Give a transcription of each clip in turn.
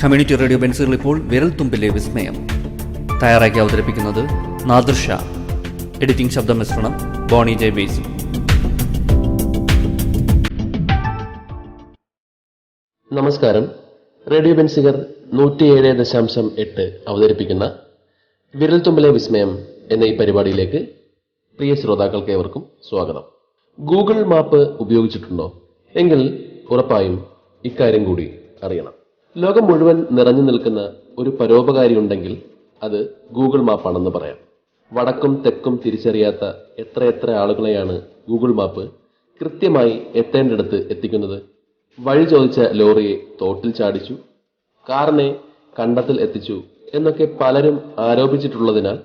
Community radio ബെൻസുകൾ ഇപ്പോൾ വിരൽത്തുമ്പിലെ വിസ്മയം. തയ്യാറാക്കി അവതരിപ്പിക്കുന്നത് നാദിർ ഷാ. എഡിറ്റിംഗ് ശബ്ദമിശ്രണം ബോണി ജെ ബേസു. നമസ്കാരം. റേഡിയോ ബെൻസുകൾ 107.8 അവതരിപ്പിക്കുന്ന വിരൽത്തുമ്പിലെ വിസ്മയം എന്ന ഈ പരിപാടിയിലേക്ക് പ്രിയ ശ്രോതാക്കൾക്ക് ഏവർക്കും സ്വാഗതം. ഗൂഗിൾ മാപ്പ് ഉപയോഗിച്ചിട്ടുണ്ടോ? എങ്കിൽ ഉറപ്പായും ഇക്കാര്യം കൂടി അറിയണം. ലോകം മുഴുവൻ നിറഞ്ഞു നിൽക്കുന്ന ഒരു പരോപകാരി ഉണ്ടെങ്കിൽ അത് ഗൂഗിൾ മാപ്പാണെന്ന് പറയാം. വടക്കും തെക്കും തിരിച്ചറിയാത്ത എത്ര ആളുകളെയാണ് ഗൂഗിൾ മാപ്പ് കൃത്യമായി എത്തേണ്ടിടത്ത് എത്തിക്കുന്നത്. വഴി ചോദിച്ച ലോറിയെ തോട്ടിൽ ചാടിച്ചു, കാറിനെ കണ്ടത്തിൽ എത്തിച്ചു എന്നൊക്കെ പലരും ആരോപിച്ചിട്ടുള്ളതിനാൽ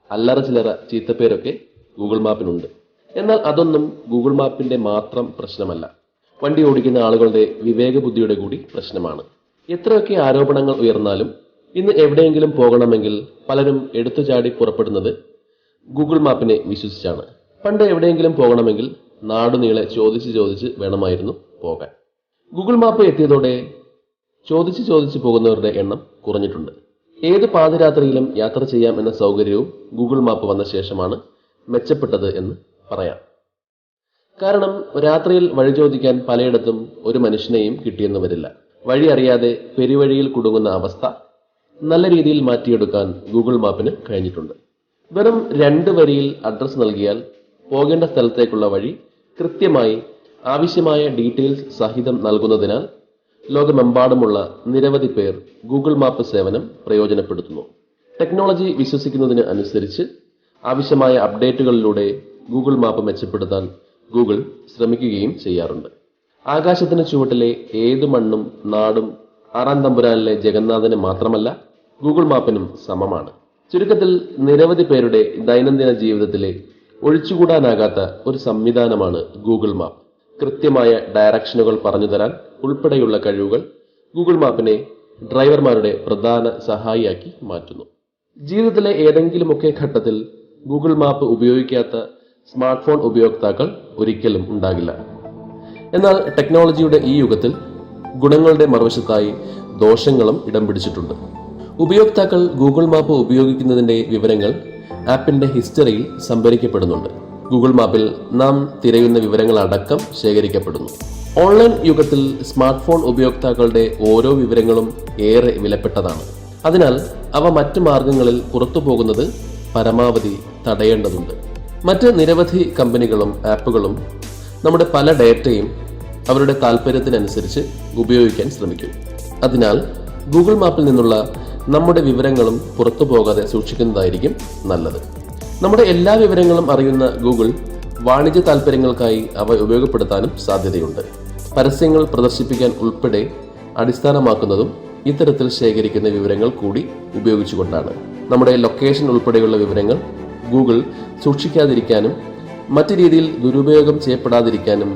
അല്ലറ ചില്ലറ ചീത്തപ്പേരൊക്കെ ഗൂഗിൾ മാപ്പിനുണ്ട്. എന്നാൽ അതൊന്നും ഗൂഗിൾ മാപ്പിന്റെ മാത്രം പ്രശ്നമല്ല, വണ്ടി ഓടിക്കുന്ന ആളുകളുടെ വിവേക ബുദ്ധിയുടെ കൂടി പ്രശ്നമാണ്. എത്രയൊക്കെ ആരോപണങ്ങൾ ഉയർന്നാലും ഇന്ന് എവിടെയെങ്കിലും പോകണമെങ്കിൽ പലരും എടുത്തുചാടി പുറപ്പെടുന്നത് ഗൂഗിൾ മാപ്പിനെ വിശ്വസിച്ചാണ്. പണ്ട് എവിടെയെങ്കിലും പോകണമെങ്കിൽ നാടുനീളെ ചോദിച്ച് വേണമായിരുന്നു പോകാൻ. ഗൂഗിൾ മാപ്പ് എത്തിയതോടെ ചോദിച്ച് പോകുന്നവരുടെ എണ്ണം കുറഞ്ഞിട്ടുണ്ട്. ഏത് പാതിരാത്രിയിലും യാത്ര ചെയ്യാം എന്ന സൗകര്യവും ഗൂഗിൾ മാപ്പ് വന്ന ശേഷമാണ് മെച്ചപ്പെട്ടത് എന്ന് പറയാം. കാരണം രാത്രിയിൽ വഴി ചോദിക്കാൻ പലയിടത്തും ഒരു മനുഷ്യനെയും കിട്ടിയെന്ന് വരില്ല. വഴി അറിയാതെ പെരുവഴിയിൽ കുടുങ്ങുന്ന അവസ്ഥ നല്ല രീതിയിൽ മാറ്റിയെടുക്കാൻ ഗൂഗിൾ മാപ്പിന് കഴിഞ്ഞിട്ടുണ്ട്. വെറും 2 വരിയിൽ അഡ്രസ് നൽകിയാൽ പോകേണ്ട സ്ഥലത്തേക്കുള്ള വഴി കൃത്യമായി ആവശ്യമായ ഡീറ്റെയിൽസ് സഹിതം നൽകുന്നതിനാൽ ലോകമെമ്പാടുമുള്ള നിരവധി പേർ ഗൂഗിൾ മാപ്പ് സേവനം പ്രയോജനപ്പെടുത്തുന്നു. ടെക്നോളജി വിശ്വസിക്കുന്നതിന് അനുസരിച്ച് ആവശ്യമായ അപ്ഡേറ്റുകളിലൂടെ ഗൂഗിൾ മാപ്പ് മെച്ചപ്പെടുത്താൻ ഗൂഗിൾ ശ്രമിക്കുകയും ചെയ്യാറുണ്ട്. ആകാശത്തിന് ചുവട്ടിലെ ഏതു മണ്ണും നാടും 6-ാം തമ്പുരാനിലെ ജഗന്നാഥന് മാത്രമല്ല, ഗൂഗിൾ മാപ്പിനും സമമാണ്. ചുരുക്കത്തിൽ നിരവധി പേരുടെ ദൈനംദിന ജീവിതത്തിലെ ഒഴിച്ചുകൂടാനാകാത്ത ഒരു സംവിധാനമാണ് ഗൂഗിൾ മാപ്പ്. കൃത്യമായ ഡയറക്ഷനുകൾ പറഞ്ഞു തരാൻ ഉൾപ്പെടെയുള്ള കഴിവുകൾ ഗൂഗിൾ മാപ്പിനെ ഡ്രൈവർമാരുടെ പ്രധാന സഹായിയാക്കി മാറ്റുന്നു. ജീവിതത്തിലെ ഏതെങ്കിലുമൊക്കെ ഘട്ടത്തിൽ ഗൂഗിൾ മാപ്പ് ഉപയോഗിക്കാത്ത സ്മാർട്ട് ഫോൺ ഉപയോക്താക്കൾ ഒരിക്കലും ഉണ്ടാകില്ല. എന്നാൽ ടെക്നോളജിയുടെ ഈ യുഗത്തിൽ ഗുണങ്ങളുടെ മറുവശത്തായി ദോഷങ്ങളും ഇടം പിടിച്ചിട്ടുണ്ട്. ഉപയോക്താക്കൾ ഗൂഗിൾ മാപ്പ് ഉപയോഗിക്കുന്നതിന്റെ വിവരങ്ങൾ ആപ്പിന്റെ ഹിസ്റ്ററിയിൽ സംഭരിക്കപ്പെടുന്നുണ്ട്. ഗൂഗിൾ മാപ്പിൽ നാം തിരയുന്ന വിവരങ്ങളടക്കം ശേഖരിക്കപ്പെടുന്നു. ഓൺലൈൻ യുഗത്തിൽ സ്മാർട്ട് ഫോൺ ഉപയോക്താക്കളുടെ ഓരോ വിവരങ്ങളും ഏറെ വിലപ്പെട്ടതാണ്. അതിനാൽ അവ മറ്റു മാർഗങ്ങളിൽ പുറത്തു പോകുന്നത് പരമാവധി തടയേണ്ടതുണ്ട്. മറ്റ് നിരവധി കമ്പനികളും ആപ്പുകളും നമ്മുടെ പല ഡേറ്റയും അവരുടെ താല്പര്യത്തിനനുസരിച്ച് ഉപയോഗിക്കാൻ ശ്രമിക്കും. അതിനാൽ ഗൂഗിൾ മാപ്പിൽ നിന്നുള്ള നമ്മുടെ വിവരങ്ങളും പുറത്തു പോകാതെ സൂക്ഷിക്കുന്നതായിരിക്കും നല്ലത്. നമ്മുടെ എല്ലാ വിവരങ്ങളും അറിയുന്ന ഗൂഗിൾ വാണിജ്യ താല്പര്യങ്ങൾക്കായി അവ ഉപയോഗപ്പെടുത്താനും സാധ്യതയുണ്ട്. പരസ്യങ്ങൾ പ്രദർശിപ്പിക്കാൻ ഉൾപ്പെടെ അടിസ്ഥാനമാക്കുന്നതും ഇത്തരത്തിൽ ശേഖരിക്കുന്ന വിവരങ്ങൾ കൂടി ഉപയോഗിച്ചുകൊണ്ടാണ്. നമ്മുടെ ലൊക്കേഷൻ ഉൾപ്പെടെയുള്ള വിവരങ്ങൾ ഗൂഗിൾ സൂക്ഷിക്കാതിരിക്കാനും മറ്റു രീതിയിൽ ദുരുപയോഗം ചെയ്യപ്പെടാതിരിക്കാനും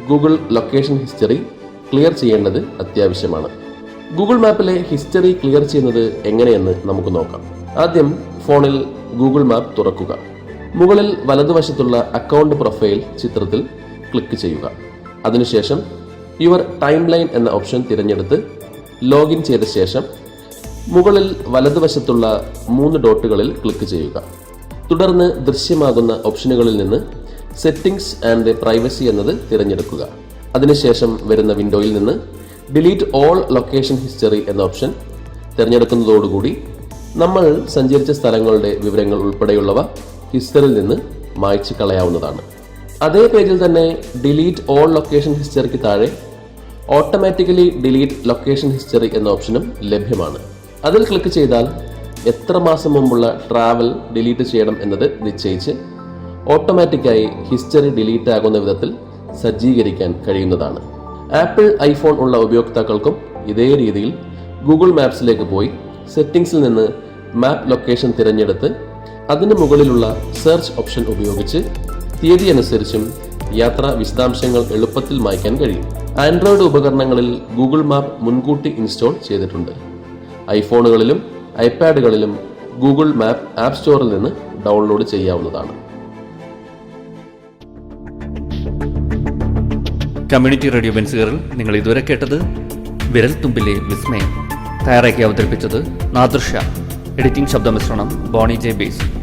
ഗൂഗിൾ ലൊക്കേഷൻ ഹിസ്റ്ററി ക്ലിയർ ചെയ്യേണ്ടത് അത്യാവശ്യമാണ്. ഗൂഗിൾ മാപ്പിലെ ഹിസ്റ്ററി ക്ലിയർ ചെയ്യുന്നത് എങ്ങനെയെന്ന് നമുക്ക് നോക്കാം. ആദ്യം ഫോണിൽ ഗൂഗിൾ മാപ്പ് തുറക്കുക. മുകളിൽ വലതുവശത്തുള്ള അക്കൗണ്ട് പ്രൊഫൈൽ ചിത്രത്തിൽ ക്ലിക്ക് ചെയ്യുക. അതിനുശേഷം യുവർ ടൈം ലൈൻ എന്ന ഓപ്ഷൻ തിരഞ്ഞെടുത്ത് ലോഗിൻ ചെയ്ത ശേഷം മുകളിൽ വലതുവശത്തുള്ള 3 ഡോട്ടുകളിൽ ക്ലിക്ക് ചെയ്യുക. തുടർന്ന് ദൃശ്യമാകുന്ന ഓപ്ഷനുകളിൽ നിന്ന് സെറ്റിംഗ്സ് ആൻഡ് പ്രൈവസി എന്നത് തിരഞ്ഞെടുക്കുക. അതിനുശേഷം വരുന്ന വിൻഡോയിൽ നിന്ന് ഡിലീറ്റ് ഓൾ ലൊക്കേഷൻ ഹിസ്റ്ററി എന്ന ഓപ്ഷൻ തിരഞ്ഞെടുക്കുന്നതോടുകൂടി നമ്മൾ സഞ്ചരിച്ച സ്ഥലങ്ങളുടെ വിവരങ്ങൾ ഉൾപ്പെടെയുള്ളവ ഹിസ്റ്ററിയിൽ നിന്ന് മായ്ച്ചു കളയാവുന്നതാണ്. അതേ പേജിൽ തന്നെ ഡിലീറ്റ് ഓൾ ലൊക്കേഷൻ ഹിസ്റ്ററിക്ക് താഴെ ഓട്ടോമാറ്റിക്കലി ഡിലീറ്റ് ലൊക്കേഷൻ ഹിസ്റ്ററി എന്ന ഓപ്ഷനും ലഭ്യമാണ്. അതിൽ ക്ലിക്ക് ചെയ്താൽ എത്ര മാസം മുമ്പുള്ള ട്രാവൽ ഡിലീറ്റ് ചെയ്യണം എന്നത് നിശ്ചയിച്ച് ഓട്ടോമാറ്റിക്കായി ഹിസ്റ്ററി ഡിലീറ്റ് ആകുന്ന വിധത്തിൽ സജ്ജീകരിക്കാൻ കഴിയുന്നതാണ്. ആപ്പിൾ ഐഫോൺ ഉള്ള ഉപയോക്താക്കൾക്കും ഇതേ രീതിയിൽ ഗൂഗിൾ മാപ്സിലേക്ക് പോയി സെറ്റിംഗ്സിൽ നിന്ന് മാപ്പ് ലൊക്കേഷൻ തിരഞ്ഞെടുത്ത് അതിന് മുകളിലുള്ള സെർച്ച് ഓപ്ഷൻ ഉപയോഗിച്ച് തീയതി അനുസരിച്ചും യാത്രാ വിശദാംശങ്ങൾ എളുപ്പത്തിൽ മായ്ക്കാൻ കഴിയും. ആൻഡ്രോയിഡ് ഉപകരണങ്ങളിൽ ഗൂഗിൾ മാപ്പ് മുൻകൂട്ടി ഇൻസ്റ്റാൾ ചെയ്തിട്ടുണ്ട്. ഐഫോണുകളിലും ഐപാഡുകളിലും ഗൂഗിൾ മാപ്പ് ആപ്പ് സ്റ്റോറിൽ നിന്ന് ഡൗൺലോഡ് ചെയ്യാവുന്നതാണ്. കമ്മ്യൂണിറ്റി റേഡിയോ ബെൻസുകാരിൽ നിങ്ങൾ ഇതുവരെ കേട്ടത് വിരൽത്തുമ്പിലെ വിസ്മയം. തയ്യാറാക്കി അവതരിപ്പിച്ചത് നാദിർ ഷാ. എഡിറ്റിംഗ് ശബ്ദമിശ്രണം ബോണി ജെ ബേസ്.